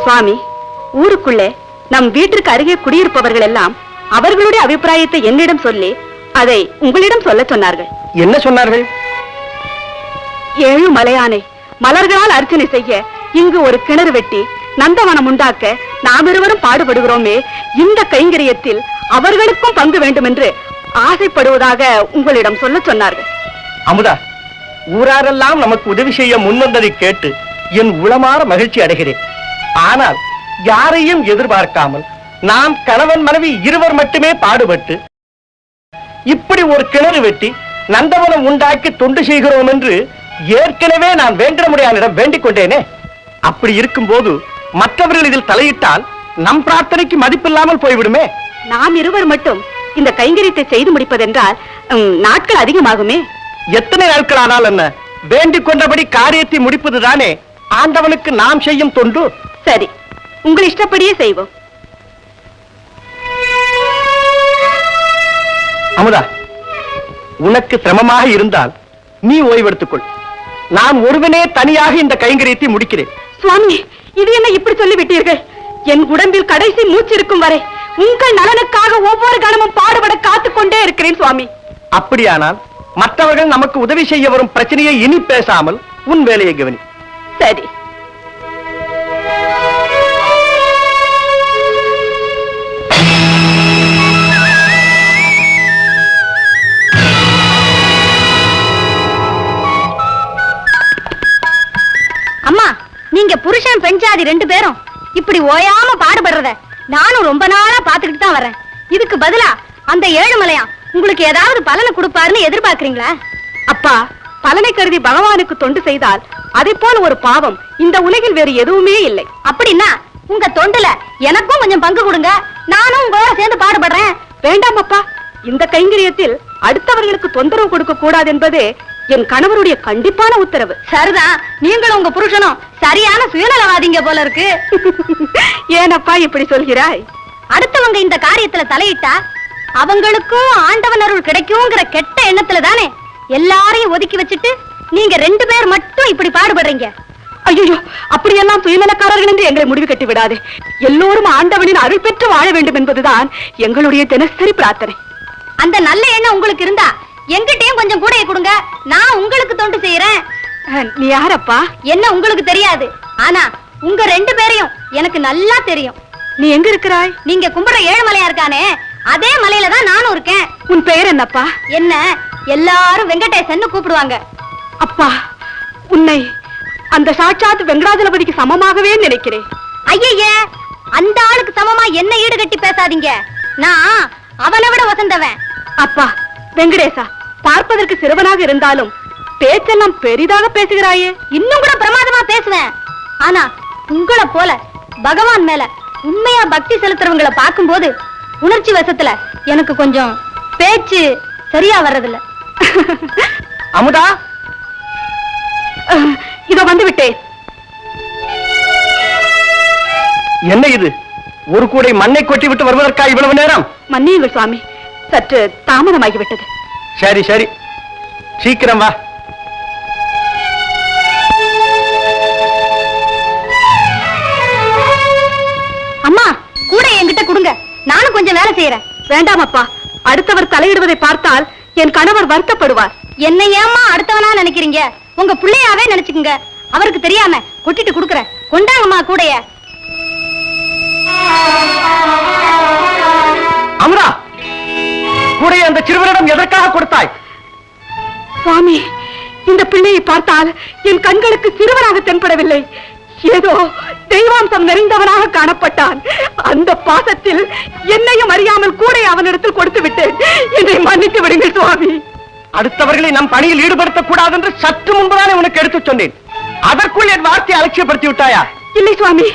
சுவாமி, ஊருக்குள்ளே நம் வீட்டிற்கு அருகே குடியிருப்பவர்கள் எல்லாம் அவர்களுடைய அபிப்பிராயத்தை என்னிடம் சொல்லி அதை உங்களிடம் சொல்ல சொன்னார்கள். என்ன சொன்னார்கள்? ஏழு மலையானை மலர்களால் அர்ச்சனை செய்ய இங்கு ஒரு கிணறு வெட்டி நந்தவனம் உண்டாக்க நாம் இருவரும் பாடுபடுகிறோமே, இந்த கைங்கரியத்தில் அவர்களுக்கும் பங்கு வேண்டும் என்று ஆசைப்படுவதாக உங்களிடம் சொல்ல சொன்னார்கள். அமுதா, ஊராரெல்லாம் நமக்கு உதவி செய்ய முன்வந்ததை கேட்டு என் உளமாற மகிழ்ச்சி அடைகிறேன். ஆனால் யாரையும் எதிர்பார்க்காமல் நாம் கணவன் மனைவி இருவர் மட்டுமே பாடுபட்டு இப்படி ஒரு கிணறு வெட்டி நந்தவனம் உண்டாக்கி தொண்டு செய்கிறோம் என்று ஏற்கனவே நான் வேங்கடமுடையானிடம் வேண்டிக் கொண்டேனே. அப்படி இருக்கும் போது மற்றவர்கள் இதில் தலையிட்டால் நம் பிரார்த்தனைக்கு மதிப்பில்லாமல் போய்விடுமே. நாம் இருவர் மட்டும் இந்த கைங்கரியத்தை செய்து முடிப்பதென்றால் நாட்கள் அதிகமாகுமே. எத்தனை நாட்கள் ஆனால் என்ன, வேண்டிக் கொண்டபடி காரியத்தை முடிப்பதுதானே ஆண்டவனுக்கு நாம் செய்யும் தொண்டு. சரி, உங்கள் இஷ்டப்படியே செய்வோம். அமுதா, உனக்கு சிரமமாக இருந்தால் நீ ஓய்வெடுத்துக்கொள். நான் ஒருவனே தனியாக இந்த கைங்கரியத்தை முடிக்கிறேன். சுவாமி, இது என்ன இப்படி சொல்லிவிட்டீர்கள்? என் உடம்பில் கடைசி மூச்சு இருக்கும் வரை உங்கள் நலனுக்காக ஒவ்வொரு கணமும் பாடுபட காத்துக்கொண்டே இருக்கிறேன் சுவாமி. அப்படியானால் மற்றவர்கள் நமக்கு உதவி செய்ய வரும் பிரச்சனையை இனி பேசாமல் உன் வேலையை கவனி. சரி. அம்மா, நீங்க புருஷன் பெண் ஜாதி ரெண்டு பேரும் இப்படி ஓயாம பாடுபடுறத நானும் ரொம்ப நாளா பாத்துக்கிட்டு தான் வரேன். இதுக்கு பதிலா அந்த ஏழுமலையா உங்களுக்கு ஏதாவது பலனை கொடுப்பாருன்னு எதிர்பார்க்கறீங்களா? அப்பா, பலனை கருதி பகவானுக்கு தொண்டு செய்தால் அதை போல ஒரு பாவம் இந்த உலகில் வேறு எதுவுமே இல்லை. அப்படின்னா உங்க தொண்டுல எனக்கும் கொஞ்சம் பங்கு கொடுங்க, நானும் உங்களோட சேர்ந்து பாடுபடுறேன். வேண்டாம் அப்பா, இந்த கைங்கரியத்தில் அடுத்தவர்களுக்கு தொந்தரவு கொடுக்க கூடாது என்பது என் கணவருடைய கண்டிப்பான உத்தரவு. சரிதான், நீங்களும் உங்க புருஷனும் சரியான சுயநலவாதிங்க போல இருக்கு. ஏனப்பா இப்படி சொல்கிறாய்? அடுத்தவங்க இந்த காரியத்துல தலையிட்டா அவங்களுக்கும் ஆண்டவன் அருள் கிடைக்கும்ங்கிற கெட்ட எண்ணத்துல தானே எல்லாரையும் ஒதுக்கி வச்சுட்டு நீங்க ரெண்டு பேர் மட்டும் இப்படி பாடுபடுறீங்க. ஐயோ, அப்படியெல்லாம் சுயநலக்காரர்கள் என்று எங்களை முடிவு கட்டி விடாதே. எல்லோரும் ஆண்டவனின் அருள் பெற்று வாழ வேண்டும் என்பதுதான் எங்களுடைய தினசரி பிரார்த்தனை. அந்த நல்ல எண்ணம் உங்களுக்கு இருந்தா எங்கிட்டையும் கொஞ்சம் கூடைய கொடுங்க, நான் உங்களுக்கு தொண்டு செய்யறேன். நீ யாரப்பா? என்ன உங்களுக்கு தெரியாது, ஆனா உங்க ரெண்டு பேரையும் எனக்கு நல்லா தெரியும். நீ எங்க இருக்கிறாய்? நீங்க கும்பிடுற ஏழுமலையா இருக்கானே, அதே மலையில தான் நானும் இருக்கேன். உன் பெயர் என்னப்பா? என்ன எல்லாரும் வெங்கடேசன் கூப்பிடுவாங்க. அப்பா, உன்னை அந்த சாட்சாத் வெங்கடாஜலபதிக்கு சமமாகவே நினைக்கிறேன். ஐயே, அந்த ஆளுக்கு சமமா என்ன ஈடு கட்டி பேசாதீங்க, நான் அவனை விட வசந்தவன். அப்பா வெங்கடேசா, பார்ப்பதற்கு சிறுவனாக இருந்தாலும் பேச்செல்லாம் பெரிதாக பேசுகிறாயே. இன்னும் கூட பிரமாதமா பேசுவேன். ஆனா உங்களை போல பகவான் மேல உண்மையா பக்தி செலுத்துறவங்களை பார்க்கும்போது உணர்ச்சி வசத்துல எனக்கு கொஞ்சம் பேச்சு சரியா வர்றதில்ல. அமுதா, இதோ வந்து விட்டேன். என்ன இது? ஒரு கூடை மண்ணை கொட்டி விட்டு வருவதற்காக இவ்வளவு நேரம்? மன்னியுங்கள் சுவாமி, சற்று தாமதமாகிவிட்டது. சரி சரி, சீக்கிரம் வா. அம்மா, கூட என்கிட்ட கொடுங்க, நானும் கொஞ்சம் வேலை செய்யறேன். வேண்டாம் அப்பா, அடுத்தவர் தலையிடுவதை பார்த்தால் என் கணவர் வருத்தப்படுவார். என்ன ஏமா அடுத்தவனா நினைக்கிறீங்க? உங்க பிள்ளையாவே நினைச்சுக்குங்க, அவருக்கு தெரியாம கொட்டிட்டு கொடுக்கறேன். கொண்டாங்கம்மா கூடைய. அமுதா, கூடைய அந்த சிறுவனிடம் எதற்காக கொடுத்தாய்? சுவாமி, இந்த பிள்ளையை பார்த்தால் என் கண்களுக்கு சிறுவனாக தென்படவில்லை, ஏதோ தெய்வாம்சம் நிறைந்தவனாக காணப்பட்டான். அந்த பாசத்தில் என்னையும் அறியாமல் கூட அவனிடத்தில் கொடுத்து விட்டேன். என்னை மன்னித்து விடுங்கள் சுவாமி. அடுத்தவர்களை நம் பணியில் ஈடுபடுத்தக் கூடாது என்று சற்று முன்புதானே உனக்கு எடுத்து சொன்னேன். அதற்குள் என் வார்த்தையை அலட்சியப்படுத்தி விட்டாயா? இல்லை சுவாமி,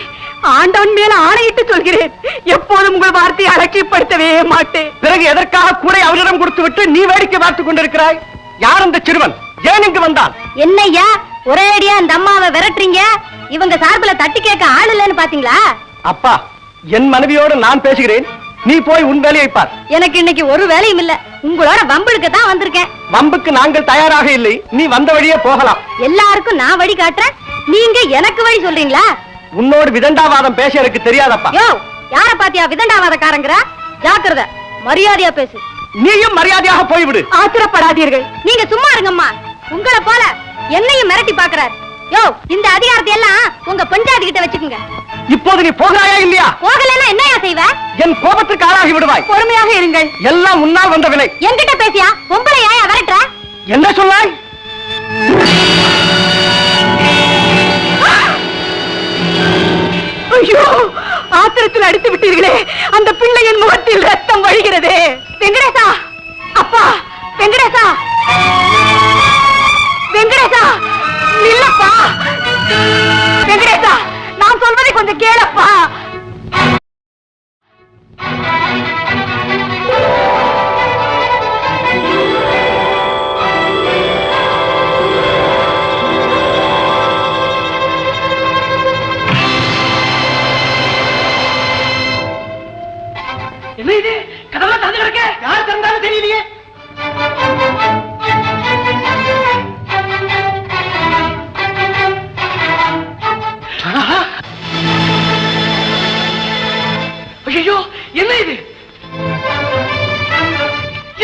ஆண்டவன் மேல ஆணையிட்டு சொல்கிறேன், எப்போதும் உங்கள் வார்த்தையை அலட்சியப்படுத்தவே மாட்டேன். பிறகு எதற்காக கூட அவரிடம் கொடுத்து விட்டு நீ வேடிக்கை பார்த்துக் கொண்டிருக்கிறாய்? யார் அந்த சிறுவன்? ஏன் இங்கு வந்தான்? என்னையா ஒரே அடியா அந்த அம்மாவை விரட்டுறீங்க? இவங்க சார்பில தட்டி கேட்க ஆள் இல்லைன்னு பாத்தீங்களா? அப்பா, என் மனைவியோடு நான் பேசுகிறேன், நீ போய் உன் வேலையை பார். எனக்கு இன்னைக்கு ஒரு வேலையும் இல்ல, உங்களோட வம்புக்கு தான் வந்திருக்கேன். வம்புக்கு நாங்கள் தயாராக இல்லை, நீ வந்த வழியே போகலாம். எல்லாருக்கும் நான் வழி காட்டுறேன், நீங்க எனக்கு வழி சொல்றீங்களா? உன்னோடு விதண்டாவாதம் பேச எனக்கு தெரியாதப்பா. யோ, யார பாத்தியா விதண்டாவாதக்காரங்கற? ஜாக்கிரதை, மரியாதையா பேசு. நீயும் மரியாதையாக போய்விடு. ஆத்திரப்படாதீர்கள். நீங்க சும்மா இருங்கம்மா. உங்களை போல என்னையும் மிரட்டி பாக்குறார். யோ, இந்த அதிகாரத்தை எல்லாம் உங்க பஞ்சாயத்து கிட்ட வச்சுக்குங்க. இப்போது நீ போகிறாயா இல்லையா? போகலன்னா என்னையா செய்வ? என் கோபத்துக்கு ஆளாகி விடுவாய். பொறுமையாக இருங்கள். எல்லாம் முன்னால் வந்த வினை. என்கிட்ட பேசியா பொம்பளை ஏன் விரட்டுற? என்ன சொன்னாய்? ஐயோ, ஆத்திரத்தில் அடித்து விட்டீர்களே. அந்த பிள்ளையின் முகத்தில் ரத்தம் வழிகிறது. வெங்கடேசா, அப்பா, வெங்கடேசா, வெங்கடேசா, நில்லப்பா. வெங்கடேசா, நான் சொல்வதை கொஞ்சம் கேளப்பா. என்ன இது? கதவுல திறந்து கிடக்க. யார் திறந்தாலும் தெரியலையே. ஐயோ, என்ன இது?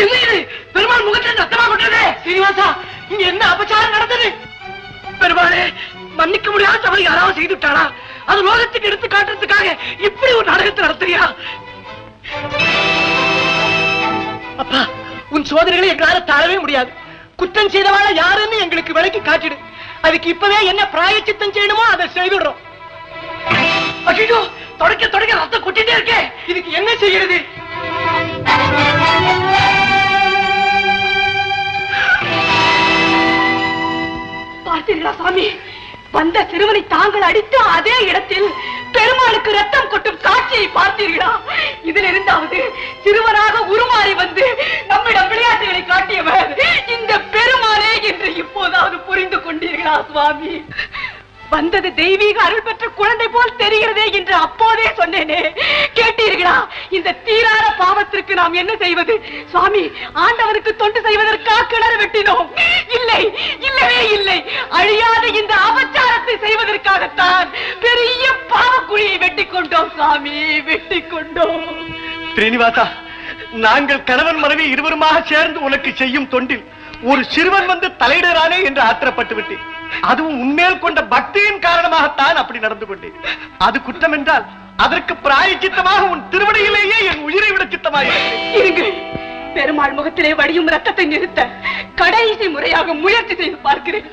என்ன இது? பெருமாள் முகத்தில் ரத்தமா கொண்டது. சீனிவாசா, இங்க என்ன அபச்சாரம் நடந்தது? பெருமாளே, மன்னிக்க முடியாத தவறு யாராவது செய்து விட்டாளா? அது லோகத்துக்கு எடுத்து காட்டுறதுக்காக இப்படி ஒரு நாடகத்தை நடத்துறியா? அப்பா, உன் சோதனைகளை எங்களால தாழவே முடியாது. குற்றம் செய்தவாள யாருன்னு எங்களுக்கு விளக்கி காட்டிடு. அதுக்கு இப்பவே என்ன பிராயச்சித்தம் செய்யணுமோ அதை செய்துடுறோம். ஐயோ, தொடக்க தொடக்க ரத்தம் கொட்டிட்டே இருக்கே. இதுக்கு என்ன செய்யறது? பார்த்தீர்களா சாமி, வந்த சிறுவனை தாங்கள் அடித்து அதே இடத்தில் பெருமாளுக்கு ரத்தம் கொட்டும் காட்சியை பார்த்தீர்களா? இதில் இருந்தாவது சிறுவனாக உருமாறி வந்து நம்மிடம் விளையாட்டுகளை காட்டியவர் இந்த பெருமாளே என்று இப்போதாவது புரிந்து கொண்டீர்களா சுவாமி? வந்தது தெய்வீக அருள் பெற்ற குழந்தை போல் தெரிகிறதே என்று அப்போதே சொன்னேனே, கேட்டீர்களா? இந்த தீரான பாவத்திற்கு நாம் என்ன செய்வது? சுவாமி, ஆண்டவனுக்கு தொண்டு செய்வதற்காக கிணறு வெட்டினோம்? இல்லை, இல்லவே இல்லை. அழியாத இந்த அபச்சாரத்தை செய்வதற்காகத்தான் பெரிய பாவக்குழியை வெட்டி கொண்டோம் சுவாமி, வெட்டி கொண்டோம். ஸ்ரீனிவாசா, நாங்கள் கணவன் மனைவி இருவருமாக சேர்ந்து உனக்கு செய்யும் தொண்டில் ஒரு சிறுவன் வந்து தலையிடறானே என்று ஆத்திரப்பட்டு விட்டேன். அதுவும் உண்மையில் கொண்ட பக்தியின் காரணமாகத்தான் அப்படி நடந்து கொண்டேன். அது குற்றம் என்றால் அதற்கு பிராயச்சித்தமாக உன் திருவடியிலேயே என் உயிரை விட சித்தமாயிருங்கள். பெருமாள் முகத்திலே வடியும் ரத்தத்தை நிறுத்த கடைசி முறையாக முயற்சி செய்து பார்க்கிறேன்.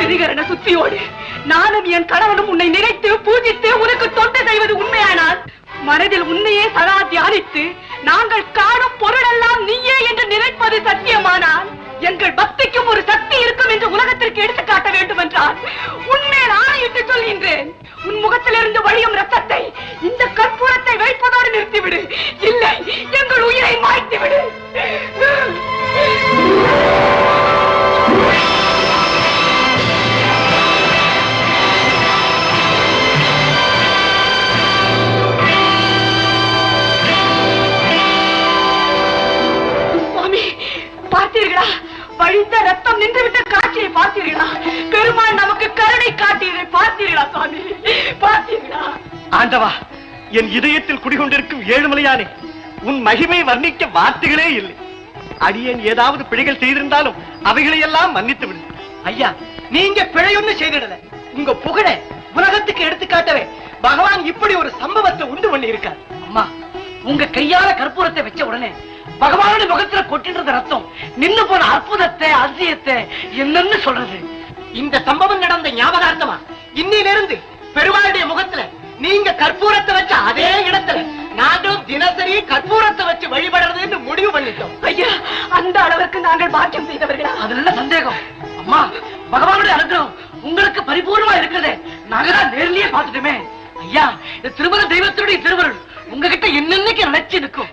திரிகரண சுத்தியோடு நானும் என் கணவனும் உன்னை நினைத்து பூஜித்து உனக்கு தொண்டு செய்வது உண்மையானால், மனதில் உன்னையே சதா தியானித்து நாங்கள் காணும் பொருளெல்லாம் நீயே என்று நினைப்பது சத்தியமானால், எங்கள் பக்திக்கும் ஒரு சக்தி இருக்கும் என்று உலகத்திற்கு எடுத்து காட்ட வேண்டும் என்றால் உண்மையில் ஆணையிட்டு சொல்கின்றேன். உன் முகத்திலிருந்து வழியும் ரத்தத்தை இந்த கற்பூரத்தை வைப்பதோடு நிறுத்திவிடு. இல்லை, எங்கள் உயிரை மாய்த்துவிடு. பார்த்தீர்களா? வழிந்த ரத்தம் நின்றுவிட்ட காட்சியை பார்த்தீர்களா? பெருமாள் நமக்கு கருணை காட்டியதை பார்த்தீர்களா சுவாமி? பார்த்தீர்களா? ஆண்டவா, என் இதயத்தில் குடிகொண்டிருக்கும் ஏழுமலையானே, உன் மகிமை வர்ணிக்க வார்த்தைகளே இல்லை. அடியேன் ஏதாவது பிழைகள் செய்திருந்தாலும் அவைகளை எல்லாம் மன்னித்து விடு. ஐயா, நீங்க பிழையொன்னு செய்திடல. உங்க புகழ உலகத்துக்கு எடுத்துக்காட்டவே பகவான் இப்படி ஒரு சம்பவத்தை உண்டு பண்ணி இருக்கார். அம்மா, உங்க கையால கற்பூரத்தை வச்ச உடனே பகவானுடைய முகத்துல கொட்டின்றது ரத்தம் நின்னு போன அற்புதத்தை, அதிசயத்தை என்னன்னு சொல்றது? இந்த சம்பவம் நடந்த ஞாபகார்த்தமா இன்னிலிருந்து பெருமாளுடைய முகத்துல நீங்க கற்பூரத்தை வச்ச அதே இடத்துல நாங்களும் தினசரி கற்பூரத்தை வச்சு வழிபடுறதுன்னு முடிவு பண்ணிட்டோம். ஐயா, அந்த அளவுக்கு நாங்கள் பாக்கியம் செய்தவர்களா? அது நல்ல சந்தேகம். அம்மா, பகவானுடைய அனுகிரகம் உங்களுக்கு பரிபூர்ணமா இருக்கிறதே நாங்க தான் நேர்லயே பார்த்துட்டுமே. ஐயா, இந்த திருமண தெய்வத்தினுடைய திருவருள் உங்ககிட்ட என்னன்னைக்கு நினைச்சு நிற்கும்.